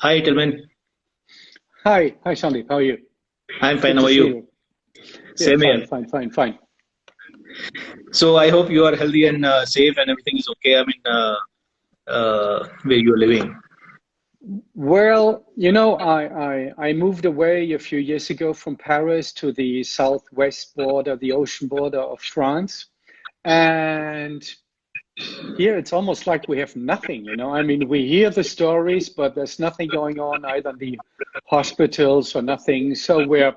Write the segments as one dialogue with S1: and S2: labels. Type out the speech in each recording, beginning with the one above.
S1: Hi, Tilmann.
S2: Hi, Sandeep. How are you?
S1: I'm fine.
S2: Good
S1: How
S2: to
S1: are
S2: see
S1: you?
S2: you. Yeah,
S1: Same
S2: fine,
S1: here.
S2: fine, fine, fine.
S1: So I hope you are healthy and safe and everything is okay. Where you are living.
S2: Well, I moved away a few years ago from Paris to the southwest border, the ocean border of France. And here it's almost like we have nothing. I mean, we hear the stories, but there's nothing going on either in the hospitals or nothing. So we're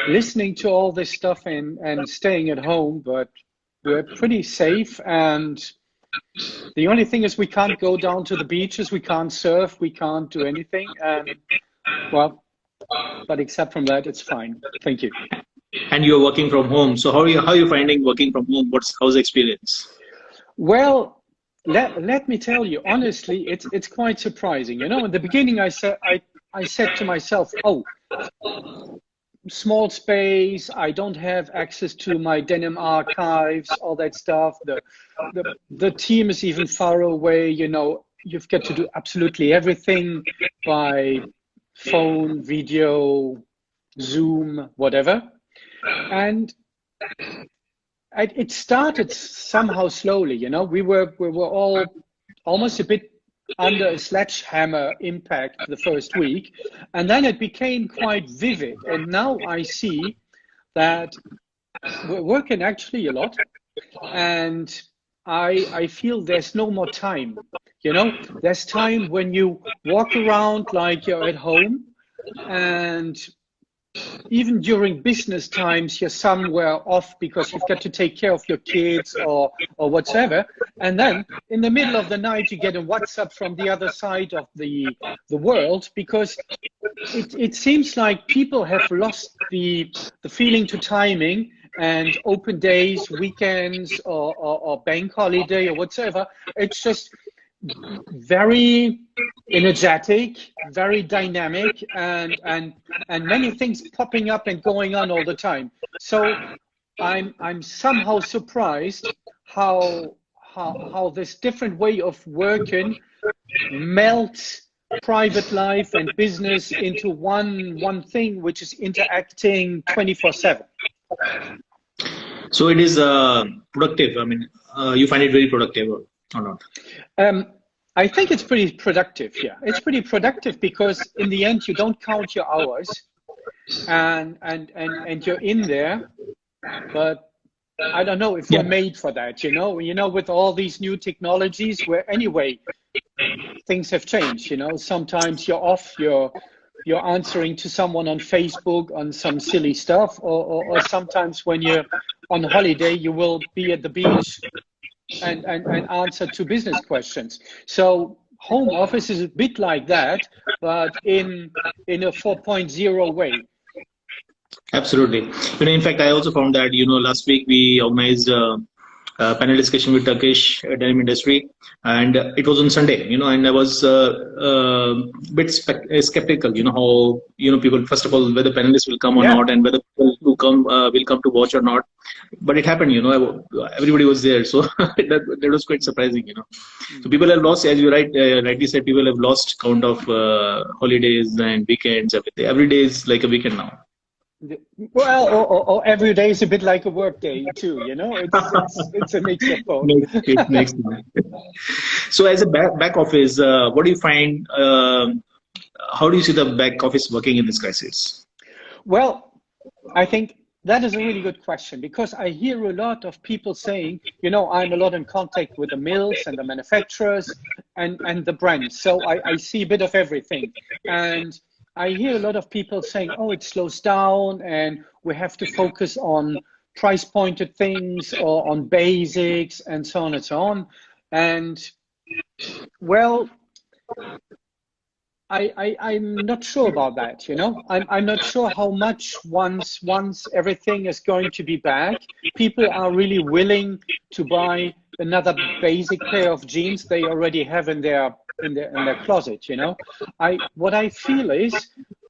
S2: listening to all this stuff and staying at home, but we're pretty safe. And the only thing is we can't go down to the beaches, we can't surf, we can't do anything. And well, but except from that, it's fine. Thank you.
S1: And you are working from home. So how are you finding working from home? How's the experience?
S2: Well, let me tell you, honestly, it's quite surprising. In the beginning I said to myself, oh, small space, I don't have access to my denim archives, all that stuff. The team is even far away. You've got to do absolutely everything by phone, video, Zoom, whatever. And it started somehow slowly. We were all almost a bit under a sledgehammer impact the first week, and then it became quite vivid. And now I see that we're working actually a lot, and I feel there's no more time. There's time when you walk around like you're at home, and even during business times, you're somewhere off because you've got to take care of your kids or whatever. And then in the middle of the night, you get a WhatsApp from the other side of the world because it seems like people have lost the feeling to timing and open days, weekends, or bank holiday or whatsoever. It's just very energetic, very dynamic, and many things popping up and going on all the time. So I'm somehow surprised how this different way of working melts private life and business into one thing, which is interacting 24/7.
S1: So it is productive. You find it very productive or not?
S2: Um, I think it's pretty productive. Yeah, it's pretty productive because in the end you don't count your hours, and you're in there, but I don't know if you're
S1: Yeah.
S2: made for that. With all these new technologies, where anyway things have changed. Sometimes you're off, you're answering to someone on Facebook on some silly stuff, or sometimes when you're on holiday, you will be at the beach and answer to business questions. So home office is a bit like that, but in a 4.0 way.
S1: Absolutely. In fact, I also found that, last week we organized a panel discussion with Turkish denim industry, and it was on Sunday, and I was bit skeptical, how, people, first of all, whether panelists will come or
S2: Yeah.
S1: not, and whether people who come will come to watch or not. But it happened, everybody was there. So that was quite surprising, So people have lost, as you rightly said, people have lost count of holidays and weekends, everything. Every day is like a weekend now.
S2: Well, or every day is a bit like a work day too. It's a mix of both.
S1: Makes sense. So, as a back office, what do you find? How do you see the back office working in this crisis?
S2: Well, I think that is a really good question because I hear a lot of people saying, I'm a lot in contact with the mills and the manufacturers and the brands. So I see a bit of everything. And I hear a lot of people saying, oh, it slows down and we have to focus on price pointed things or on basics and so on and so on. And well, I'm not sure about that. I'm not sure how much once everything is going to be back, people are really willing to buy another basic pair of jeans they already have in their closet. What I feel is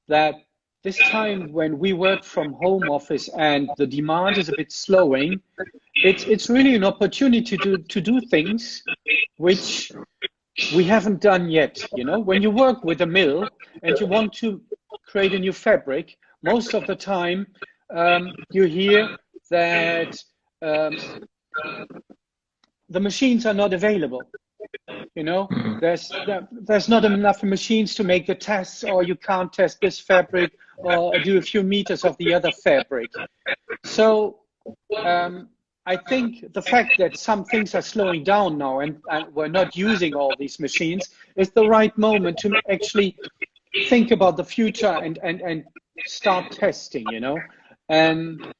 S2: that this time when we work from home office and the demand is a bit slowing, it's really an opportunity to do things which we haven't done yet. You know, when you work with a mill and you want to create a new fabric, most of the time you hear that the machines are not available. You know, there's not enough machines to make the tests, or you can't test this fabric or do a few meters of the other fabric. So I think the fact that some things are slowing down now and we're not using all these machines is the right moment to actually think about the future and start testing, you know. And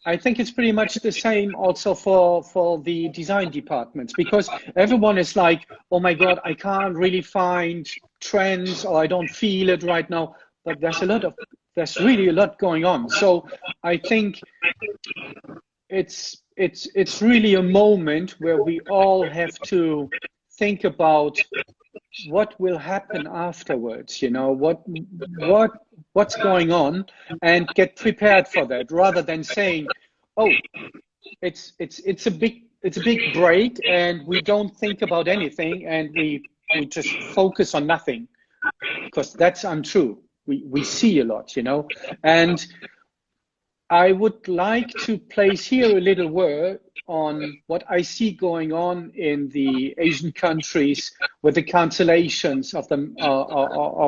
S2: I think it's pretty much the same also for the design departments, because everyone is like, oh my God, I can't really find trends, or I don't feel it right now. But there's really a lot going on. So I think it's really a moment where we all have to think about what will happen afterwards, you know, what's going on, and get prepared for that, rather than saying, oh, it's a big break and we don't think about anything and we just focus on nothing, because that's untrue. We see a lot, you know. And I would like to place here a little word on what I see going on in the Asian countries with the cancellations of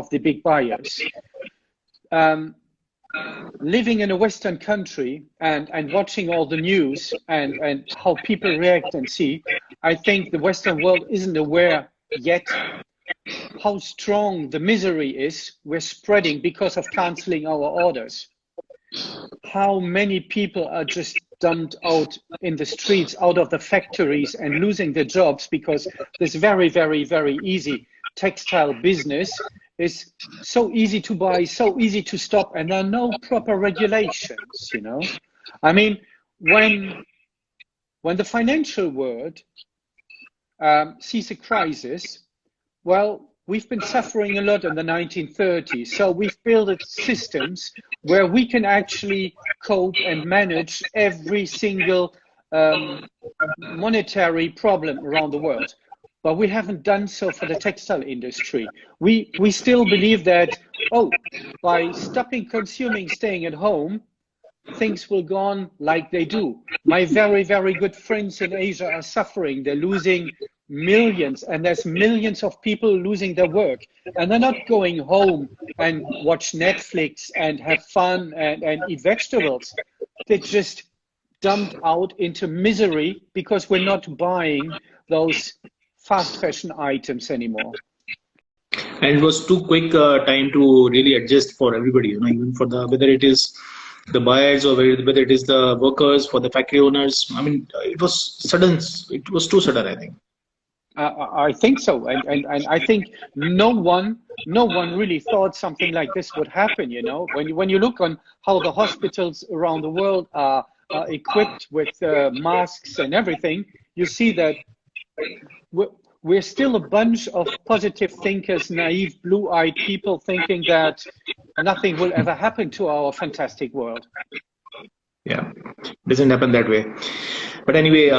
S2: the big buyers. Living in a Western country and watching all the news and how people react and see, I think the Western world isn't aware yet how strong the misery is we're spreading because of canceling our orders. How many people are just dumped out in the streets, out of the factories, and losing their jobs because this very, very, very easy textile business is so easy to buy, so easy to stop, and there are no proper regulations, you know. I mean, when the financial world sees a crisis, well, we've been suffering a lot in the 1930s, so we've built systems where we can actually cope and manage every single monetary problem around the world. But we haven't done so for the textile industry. We still believe that, oh, by stopping consuming, staying at home, things will go on like they do. My very, very good friends in Asia are suffering. They're losing millions, and there's millions of people losing their work. And they're not going home and watch Netflix and have fun and eat vegetables. They're just dumped out into misery because we're not buying those fast fashion items anymore.
S1: And it was too quick time to really adjust for everybody, you know, even for the, whether it is the buyers or whether it is the workers, for the factory owners. I mean, it was sudden. It was too sudden, I think.
S2: I think so, and I think no one really thought something like this would happen. You know, when you look on how the hospitals around the world are equipped with masks and everything, you see that we're still a bunch of positive thinkers, naive, blue-eyed people thinking that nothing will ever happen to our fantastic world.
S1: Yeah, it doesn't happen that way. But anyway,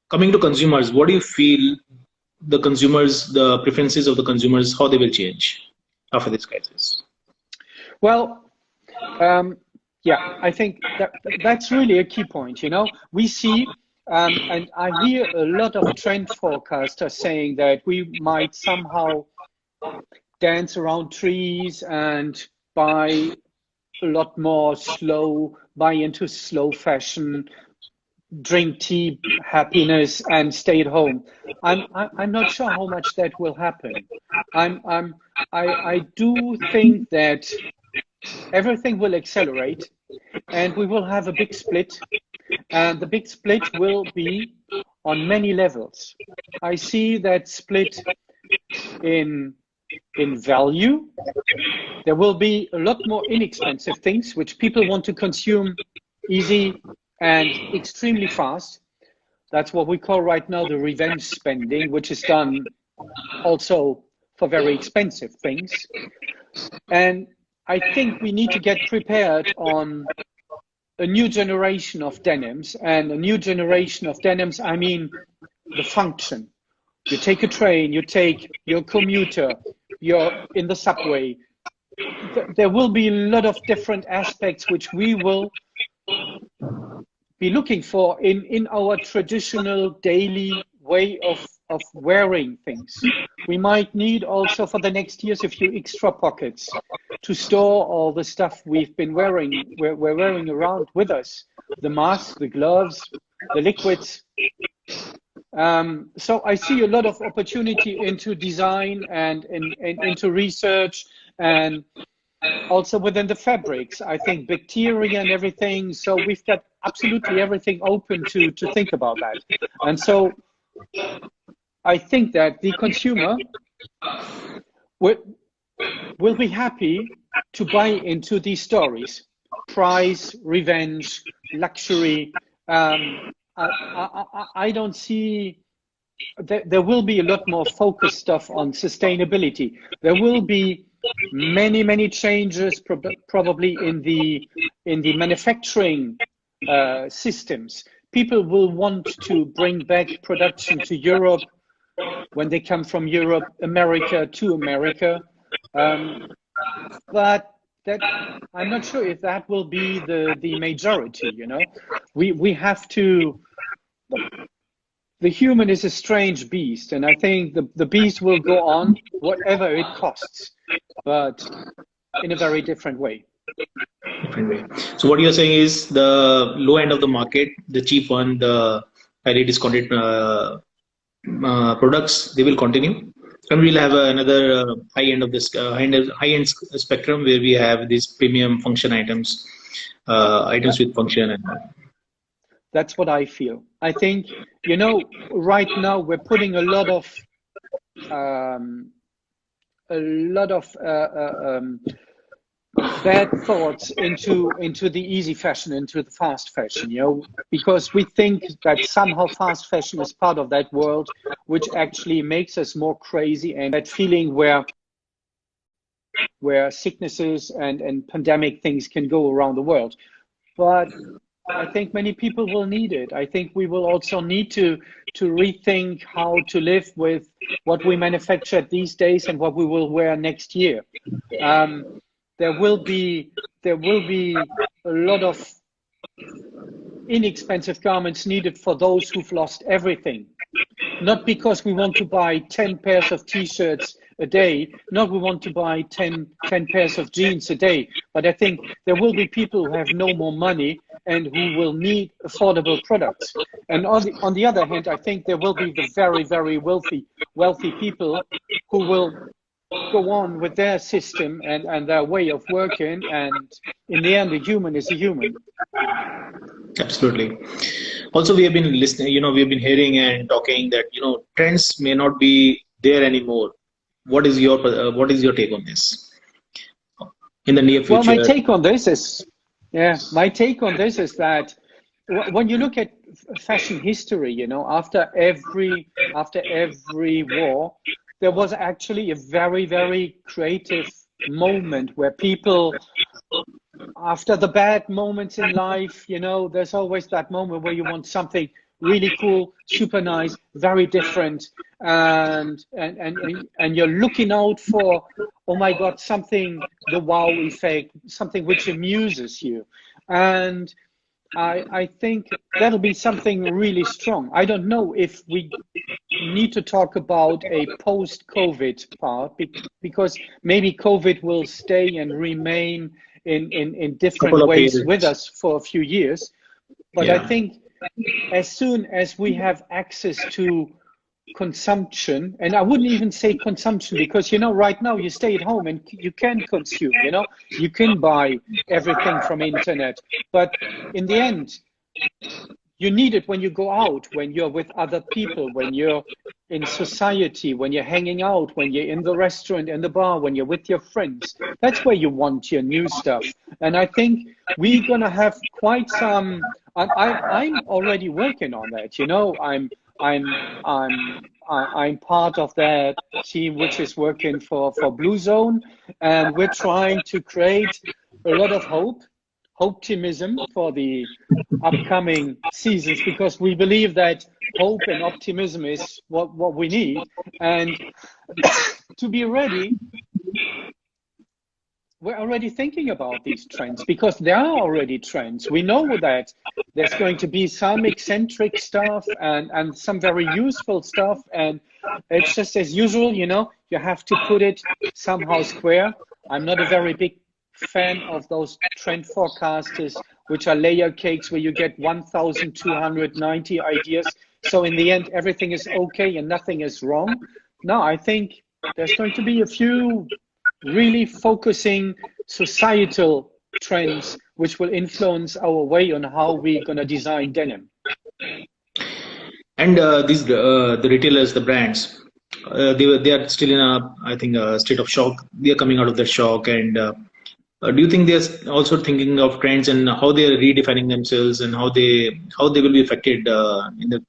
S1: coming to consumers, what do you feel the consumers, the preferences of the consumers, how they will change after this crisis?
S2: Well, yeah, I think that's really a key point. You know, we see, and I hear a lot of trend forecasters saying that we might somehow dance around trees and buy a lot more buy into slow fashion, drink tea, happiness, and stay at home. I'm not sure how much that will happen. I do think that everything will accelerate, and we will have a big split, and the big split will be on many levels. I see that split in value. There will be a lot more inexpensive things which people want to consume easy and extremely fast. That's what we call right now the revenge spending, which is done also for very expensive things. And I think we need to get prepared on a new generation of denims. And a new generation of denims, I mean the function. You take a train, you take your commuter, you're in the subway. There will be a lot of different aspects which we will be looking for in our traditional daily way of wearing things. We might need also for the next years a few extra pockets to store all the stuff we've been wearing, we're wearing around with us. The masks, the gloves, the liquids. So I see a lot of opportunity into design and into research, and also within the fabrics. I think bacteria and everything. So we've got absolutely everything open to think about that. And so I think that the consumer will be happy to buy into these stories. Price, revenge, luxury. I don't see, there will be a lot more focused stuff on sustainability. There will be many changes probably in the manufacturing systems. People will want to bring back production to Europe when they come from Europe, America to America. But that, I'm not sure if that will be the majority, you know. We have to, the human is a strange beast, and I think the beast will go on whatever it costs, but in a very different way.
S1: So what you're saying is the low end of the market, the cheap one, the highly discounted products, they will continue, and we'll have another high end of this high end spectrum where we have these premium function items, items with function. And
S2: that's what I feel. I think, you know, right now we're putting a lot of bad thoughts into the easy fashion, into the fast fashion, you know, because we think that somehow fast fashion is part of that world, which actually makes us more crazy, and that feeling where sicknesses and pandemic things can go around the world. But I think many people will need it. I think we will also need to rethink how to live with what we manufacture these days and what we will wear next year. There will be a lot of inexpensive garments needed for those who've lost everything. Not because we want to buy 10 pairs of t-shirts a day, not we want to buy 10 pairs of jeans a day, but I think there will be people who have no more money and who will need affordable products. And on the other hand, I think there will be the very wealthy people who will go on with their system and their way of working, and in the end, a human is a human.
S1: absolutely. Also, we have been listening, you know, we have been hearing and talking that, you know, trends may not be there anymore. What is your take on this in the near future?
S2: Well, my take on this is that when you look at fashion history, you know, after every war, there was actually a very creative moment where people, after the bad moments in life, you know, there's always that moment where you want something really cool, super nice, very different, and you're looking out for, oh my God, something, the wow effect, something which amuses you. And I think that'll be something really strong. I don't know if we need to talk about a post-COVID part, because maybe COVID will stay and remain in different ways with us for a few years. But yeah. I think as soon as we have access to consumption, and I wouldn't even say consumption, because, you know, right now you stay at home and you can consume, you know, you can buy everything from internet, but in the end, you need it when you go out, when you're with other people, when you're in society, when you're hanging out, when you're in the restaurant, in the bar, when you're with your friends. That's where you want your new stuff. And I think we're gonna have quite some. I'm already working on that. You know, I'm part of that team which is working for Blue Zone, and we're trying to create a lot of optimism for the upcoming seasons, because we believe that hope and optimism is what we need. And to be ready, we're already thinking about these trends because there are already trends. We know that there's going to be some eccentric stuff and some very useful stuff. And it's just as usual, you know, you have to put it somehow square. I'm not a very big fan of those trend forecasters, which are layer cakes where you get 1,290 ideas. So in the end, everything is okay and nothing is wrong. No, I think there's going to be a few really focusing societal trends which will influence our way on how we're going to design denim.
S1: And the retailers, the brands, they are still in a, I think, a state of shock. They are coming out of their shock. And do you think they're also thinking of trends and how they are redefining themselves and how they will be affected in the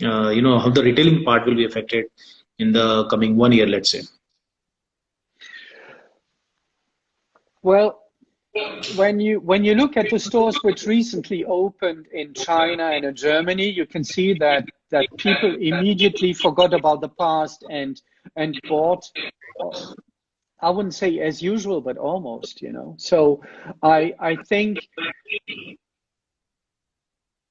S1: how the retailing part will be affected in the coming 1 year, let's say?
S2: Well, when you look at the stores which recently opened in China and in Germany, you can see that people immediately forgot about the past and bought, I wouldn't say as usual, but almost, you know. So I think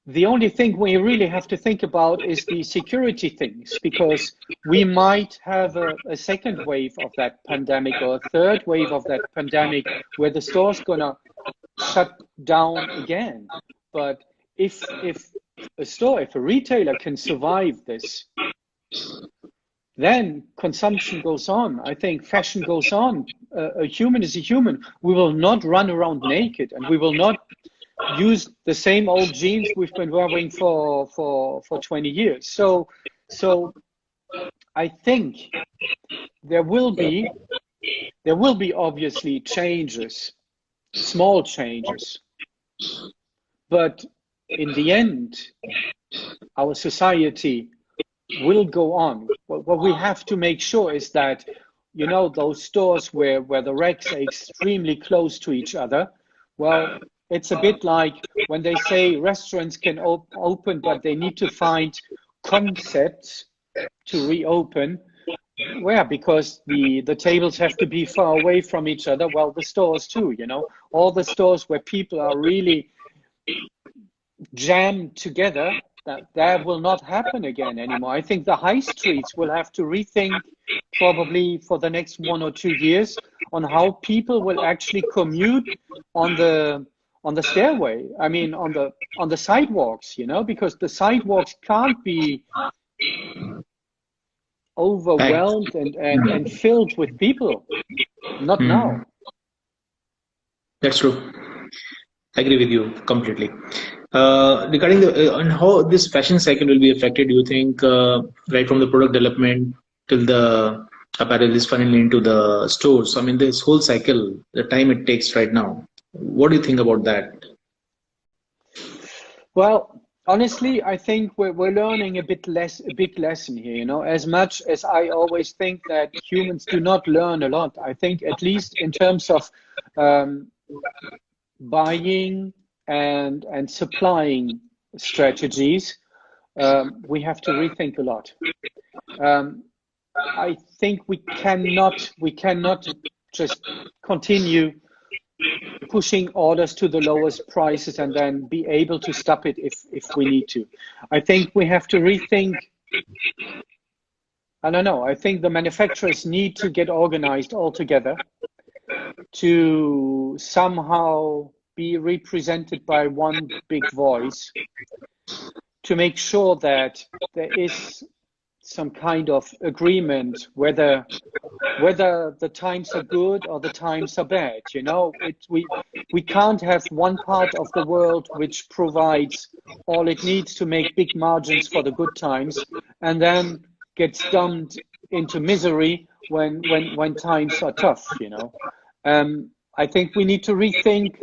S2: the only thing we really have to think about is the security things, because we might have a second wave of that pandemic or a third wave of that pandemic where the store's gonna shut down again. But if a retailer can survive this, then consumption goes on. I think fashion goes on. A human is a human. We will not run around naked, and we will not use the same old jeans we've been wearing for 20 years. So I think there will be obviously changes, small changes, but in the end, our society will go on. What we have to make sure is that, you know, those stores where the racks are extremely close to each other, well, it's a bit like when they say restaurants can open, but they need to find concepts to reopen. Where? Because the tables have to be far away from each other. Well, the stores too, you know, all the stores where people are really jammed together, that will not happen again anymore. I think the high streets will have to rethink probably for the next 1 or 2 years on how people will actually commute on the stairway. I mean, on the sidewalks, you know, because the sidewalks can't be overwhelmed and filled with people. Not now.
S1: That's true. I agree with you completely. Regarding the on how this fashion cycle will be affected, do you think right from the product development till the apparel is finally into the stores? I mean, this whole cycle, the time it takes right now. What do you think about that?
S2: Well, honestly, I think we're learning a big lesson here. You know, as much as I always think that humans do not learn a lot, I think at least in terms of buying and supplying strategies, we have to rethink a lot. I think we cannot just continue pushing orders to the lowest prices and then be able to stop it if we need to. I think we have to rethink. I don't know. I think the manufacturers need to get organized all together to somehow be represented by one big voice, to make sure that there is some kind of agreement whether the times are good or the times are bad. You know, we can't have one part of the world which provides all it needs to make big margins for the good times and then gets dumped into misery when times are tough, you know. I think we need to rethink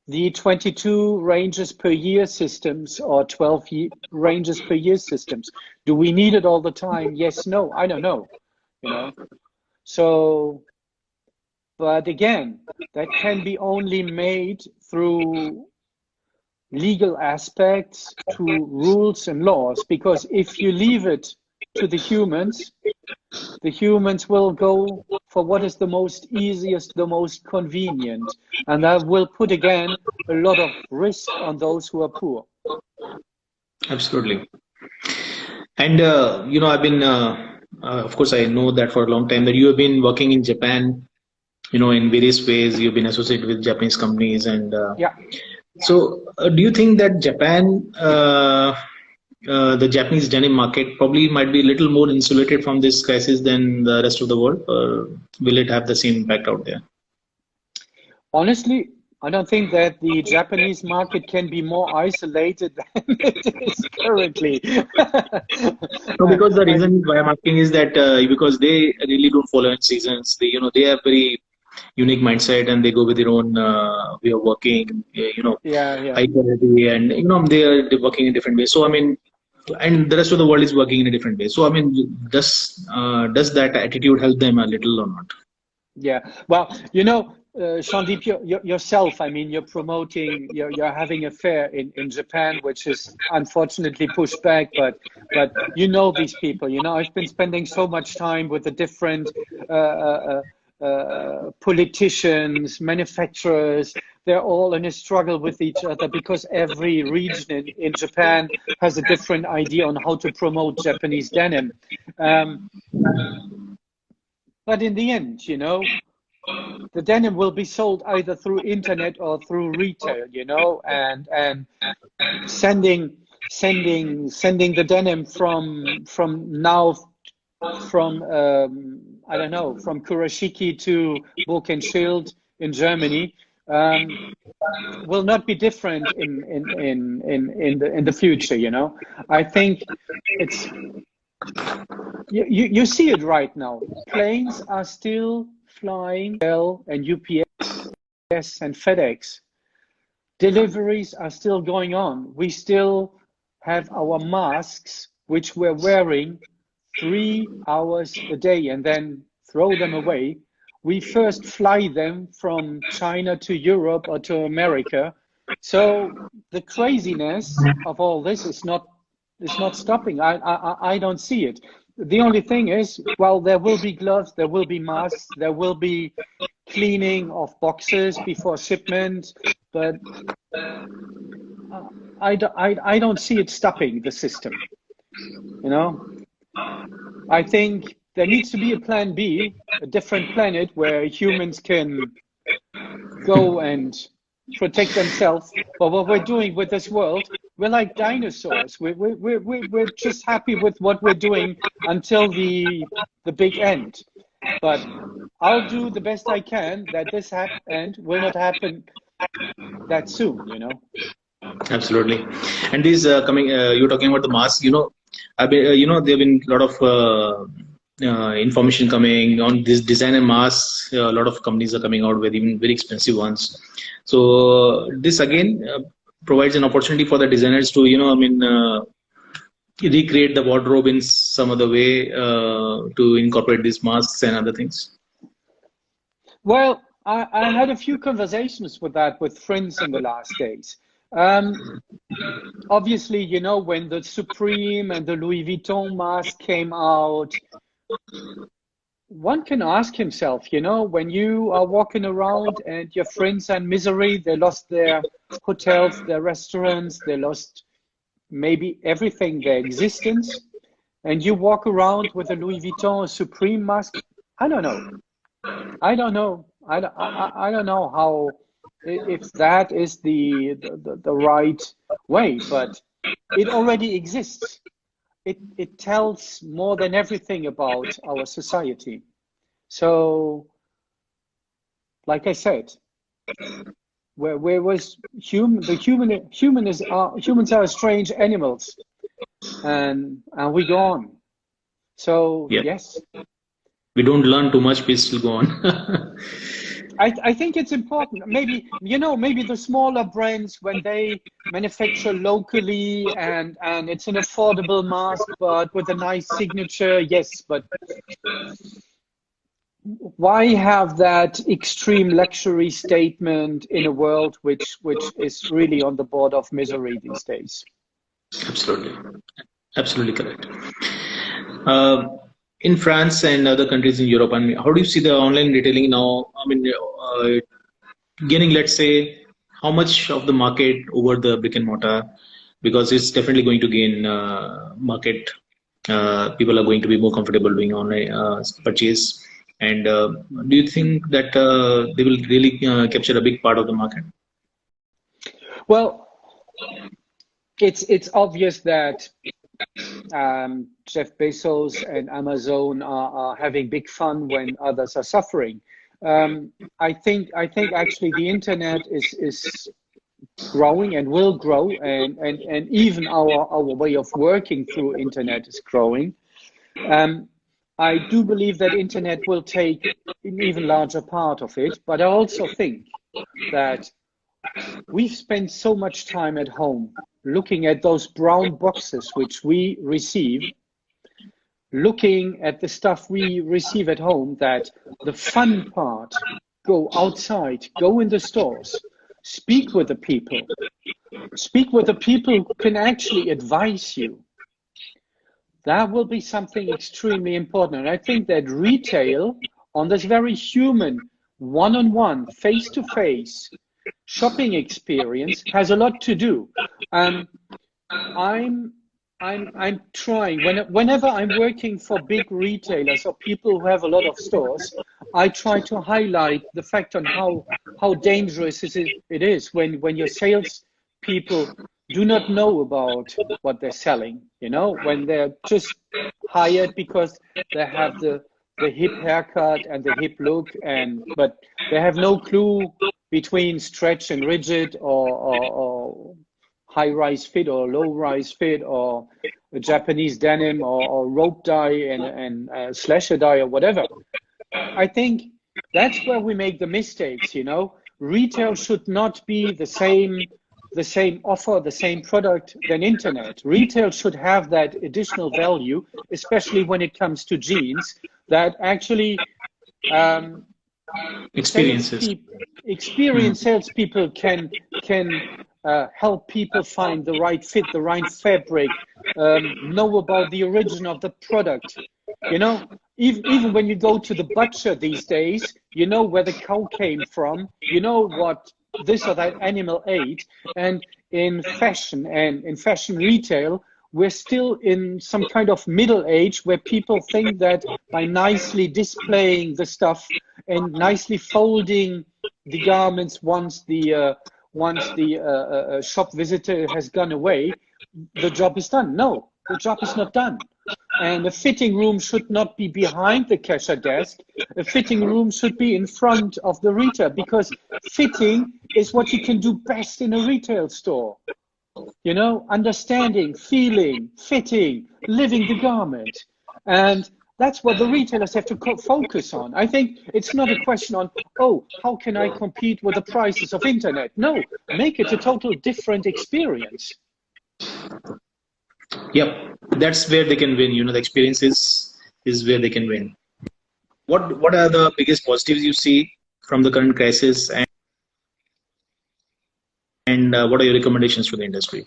S2: the 22 ranges per year systems or 12 ranges per year systems. Do we need it all the time? Yes, no, I don't know, you know. So, but again, that can be only made through legal aspects to rules and laws, because if you leave it to the humans will go for what is the most easiest, the most convenient, and that will put again a lot of risk on those who are poor.
S1: Absolutely. And I've been, of course, I know that for a long time that you have been working in Japan. In various ways, you've been associated with Japanese companies, and
S2: Yeah.
S1: so do you think that Japan, the Japanese denim market, probably might be a little more insulated from this crisis than the rest of the world, or will it have the same impact out there?
S2: Honestly, I don't think that the Japanese market can be more isolated than it is currently.
S1: No, because the reason why I'm asking is that because they really don't follow in seasons. They have very unique mindset, and they go with their own way of working.
S2: Yeah.
S1: High quality, and they're working in different ways. So I mean, and the rest of the world is working in a different way. So I mean, does that attitude help them a little or not?
S2: Yeah. Well, Sandeep, yourself, I mean, you're having a fair in Japan, which is unfortunately pushed back, but these people, I've been spending so much time with the different politicians, manufacturers. They're all in a struggle with each other because every region in Japan has a different idea on how to promote Japanese denim. But in the end, the denim will be sold either through internet or through retail, and sending the denim from I don't know, from Kurashiki to Burg in Germany will not be different in the future. I think it's you see it right now. Planes are still flying, and UPS and FedEx. Deliveries are still going on. We still have our masks, which we're wearing 3 hours a day and then throw them away. We first fly them from China to Europe or to America. So the craziness of all this is not stopping. I don't see it. The only thing is, well, there will be gloves, there will be masks, there will be cleaning of boxes before shipment, but I don't see it stopping the system. I think there needs to be a plan B, a different planet where humans can go and protect themselves. But what we're doing with this world, we're like dinosaurs. We're just happy with what we're doing until the big end. But I'll do the best I can that this end will not happen that soon.
S1: Absolutely. And these you're talking about the masks. I've been, there've been a lot of information coming on this designer masks. A lot of companies are coming out with even very expensive ones. So this again provides an opportunity for the designers to, recreate the wardrobe in some other way to incorporate these masks and other things.
S2: Well, I had a few conversations with friends in the last days. Obviously, when the Supreme and the Louis Vuitton mask came out, one can ask himself, when you are walking around and your friends are in misery, they lost their hotels, their restaurants, they lost maybe everything, their existence, and you walk around with a Louis Vuitton Supreme mask. I don't know. I don't know how, if that is the right way, but it already exists. It tells more than everything about our society. So, like I said, where was humans are strange animals, and we go on. So
S1: yeah.
S2: Yes,
S1: we don't learn too much. We still go on.
S2: I think it's important. Maybe the smaller brands, when they manufacture locally and it's an affordable mask, but with a nice signature, yes. But why have that extreme luxury statement in a world which is really on the border of misery these days?
S1: Absolutely, absolutely correct. Uh, in France and other countries in Europe, I mean, how do you see the online retailing now? I mean, gaining, let's say, how much of the market over the brick and mortar? Because it's definitely going to gain market. People are going to be more comfortable doing online purchase. And do you think that they will really capture a big part of the market?
S2: Well, it's obvious that Jeff Bezos and Amazon are having big fun when others are suffering. I think actually the internet is growing and will grow, and even our way of working through internet is growing. I do believe that internet will take an even larger part of it, but I also think that we've spent so much time at home looking at those brown boxes which we receive, looking at the stuff we receive at home, that the fun part, go outside, go in the stores, speak with the people who can actually advise you. That will be something extremely important. And I think that retail, on this very human, one-on-one, face-to-face shopping experience, has a lot to do. I'm trying, whenever I'm working for big retailers or people who have a lot of stores, I try to highlight the fact on how dangerous it is when your sales people do not know about what they're selling, when they're just hired because they have the hip haircut and the hip look, but they have no clue between stretch and rigid, or high-rise fit or low-rise fit, or a Japanese denim, or rope dye and slasher dye, or whatever. I think that's where we make the mistakes. Retail should not be the same offer, the same product than internet. Retail should have that additional value, especially when it comes to jeans, that actually experienced salespeople can help people find the right fit, the right fabric, know about the origin of the product. Even when you go to the butcher these days, you know where the cow came from, you know what this or that animal ate. And in fashion and in fashion retail, we're still in some kind of middle age where people think that by nicely displaying the stuff and nicely folding the garments once the shop visitor has gone away, the job is done. No, the job is not done. And a fitting room should not be behind the cashier desk. A fitting room should be in front of the retail, because fitting is what you can do best in a retail store. Understanding, feeling, fitting, living the garment. And that's what the retailers have to focus on. I think it's not a question on, how can I compete with the prices of internet? No, make it a total different experience.
S1: Yep, that's where they can win. The experience is where they can win. What are the biggest positives you see from the current crisis, and what are your recommendations for the industry?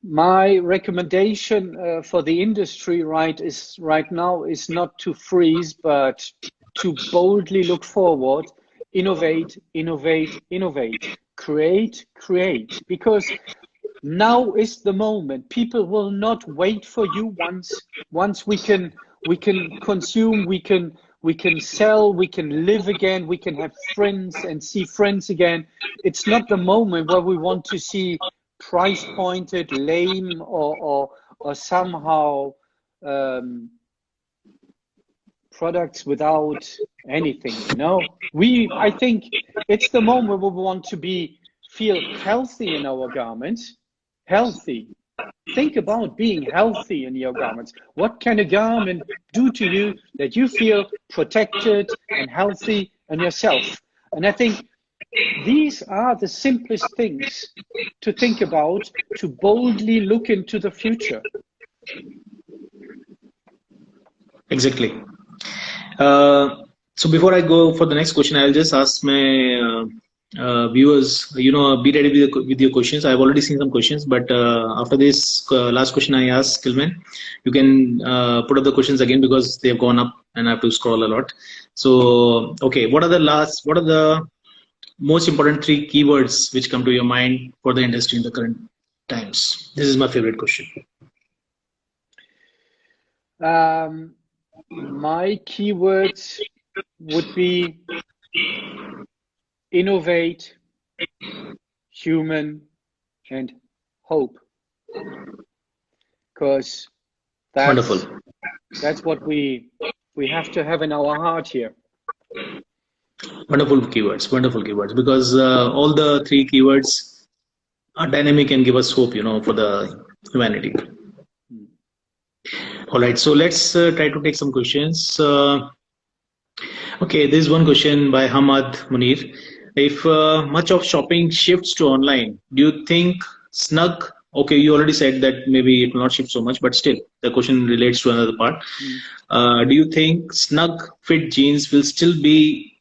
S2: My recommendation for the industry right now is not to freeze, but to boldly look forward, innovate, create, because now is the moment. People will not wait for you. Once we can consume, we can sell, we can live again, we can have friends and see friends again. It's not the moment where we want to see price pointed, lame, or somehow products without anything. I think it's the moment where we want to feel healthy in our garments. Healthy. Think about being healthy in your garments. What can a garment do to you that you feel protected and healthy in yourself? And I think these are the simplest things to think about, to boldly look into the future.
S1: Exactly. So before I go for the next question, I'll just ask my viewers, be ready with your questions. I've already seen some questions, but after this last question I asked Tilman, you can put up the questions again because they've gone up and I have to scroll a lot. So, okay, what are the most important three keywords which come to your mind for the industry in the current times? This is my favorite question.
S2: My keywords would be innovate, human, and hope, because
S1: Wonderful.
S2: that's what we have to have in our heart here.
S1: Wonderful keywords, because all the three keywords are dynamic and give us hope, for the humanity. All right, so let's try to take some questions. Okay, there's one question by Hamad Munir. If much of shopping shifts to online, do you think snug? Okay, you already said that maybe it will not shift so much, but still, the question relates to another part. Do you think snug fit jeans will still be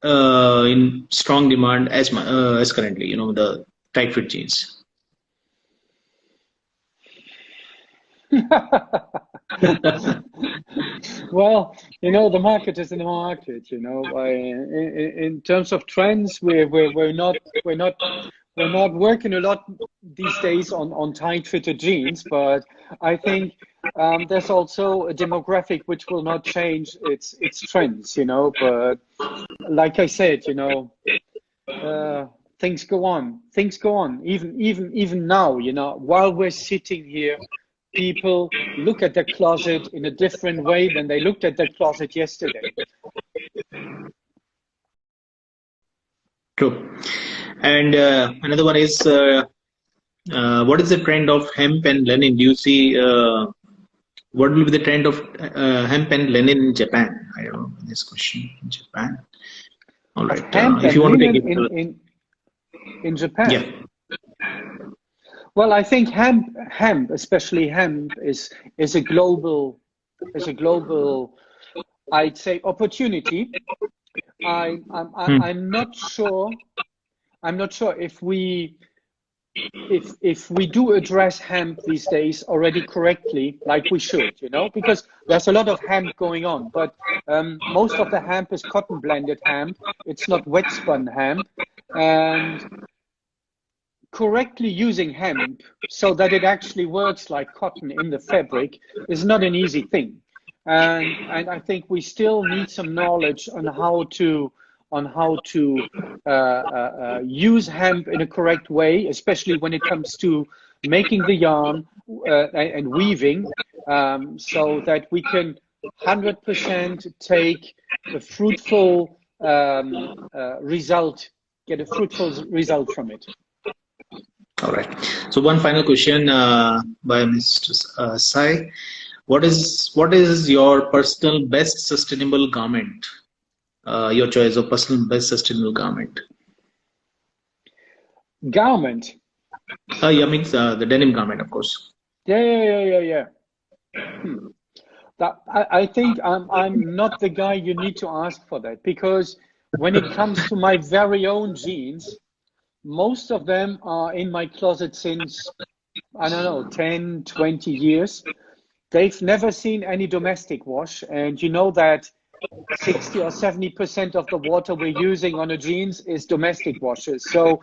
S1: in strong demand as currently? The tight fit jeans.
S2: Well, the market is in the market. In terms of trends, we're not working a lot these days on tight fitted jeans, but I think there's also a demographic which will not change its trends. But like I said, things go on. Things go on. Even now, while we're sitting here, people look at their closet in a different way than they looked at their closet yesterday.
S1: True. And another one is, what is the trend of hemp and linen? Do you see what will be the trend of hemp and linen in Japan? I don't know this question in Japan. All right. If you want to take it
S2: in Japan.
S1: Yeah.
S2: Well, I think hemp, especially hemp, is a global, I'd say, opportunity. I'm not sure. I'm not sure if we do address hemp these days already correctly, like we should, because there's a lot of hemp going on, but most of the hemp is cotton blended hemp. It's not wet spun hemp, and correctly using hemp so that it actually works like cotton in the fabric is not an easy thing. And I think we still need some knowledge on how to use hemp in a correct way, especially when it comes to making the yarn and weaving, so that we can 100% take a fruitful result, get a fruitful result from it.
S1: All right. So one final question by Mr. Sai. What is your personal best sustainable garment? Your choice of personal best sustainable garment.
S2: Garment.
S1: Yeah, means the denim garment, of course.
S2: Yeah. I think I'm not the guy you need to ask for that, because when it comes to my very own jeans, most of them are in my closet since, I don't know, 10, 20 years. They've never seen any domestic wash. And you know that 60 or 70% of the water we're using on a jeans is domestic washes. So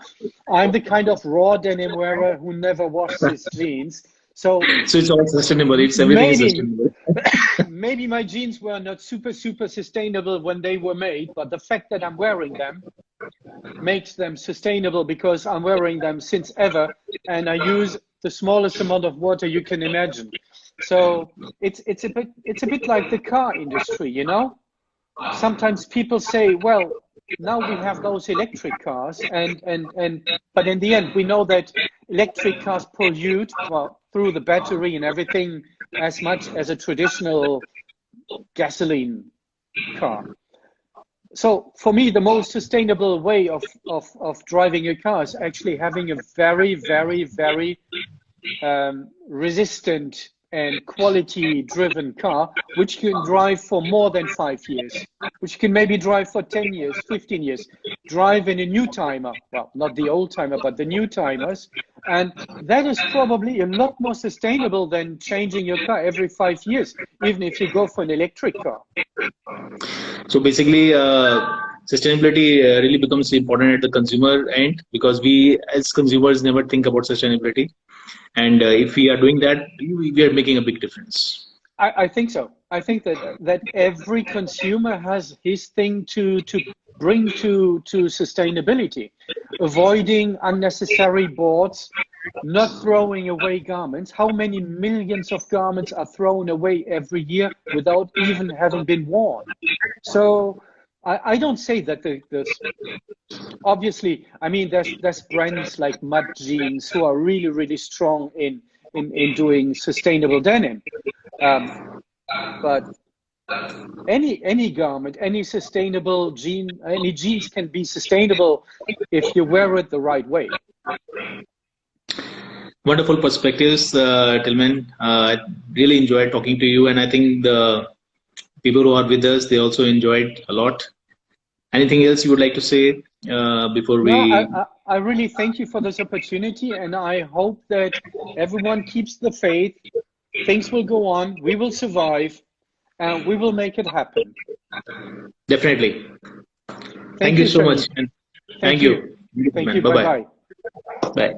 S2: I'm the kind of raw denim wearer who never washes his jeans. So
S1: it's all sustainable. It's everything is sustainable.
S2: Maybe my jeans were not super sustainable when they were made, but the fact that I'm wearing them makes them sustainable because I'm wearing them since ever, and I use the smallest amount of water you can imagine. So it's a bit like the car industry, Sometimes people say, well, now we have those electric cars, but in the end we know that electric cars pollute, well, through the battery and everything, as much as a traditional gasoline car. So for me, the most sustainable way of driving a car is actually having a very, very, very resistant and quality driven car, which can drive for more than 5 years, which can maybe drive for 10 years, 15 years, drive in a new timer, well, not the old timer, but the new timers. And that is probably a lot more sustainable than changing your car every 5 years, even if you go for an electric car.
S1: So basically, sustainability really becomes important at the consumer end, because we as consumers never think about sustainability. And if we are doing that, we are making a big difference.
S2: I think so. I think that every consumer has his thing to bring to sustainability, avoiding unnecessary boards, not throwing away garments. How many millions of garments are thrown away every year without even having been worn? So I don't say that obviously, I mean, there's brands like Mud Jeans who are really, really strong in doing sustainable denim. But any garment, any sustainable any jeans can be sustainable if you wear it the right way.
S1: Wonderful perspectives, Tilmann. I really enjoyed talking to you, and I think the people who are with us, they also enjoyed a lot. Anything else you would like to say before we?
S2: No, I really thank you for this opportunity, and I hope that everyone keeps the faith. Things will go on. We will survive, and we will make it happen.
S1: Definitely. Thank you so much. And thank you.
S2: Thank you.
S1: Bye-bye.
S2: Bye-bye.
S1: Bye.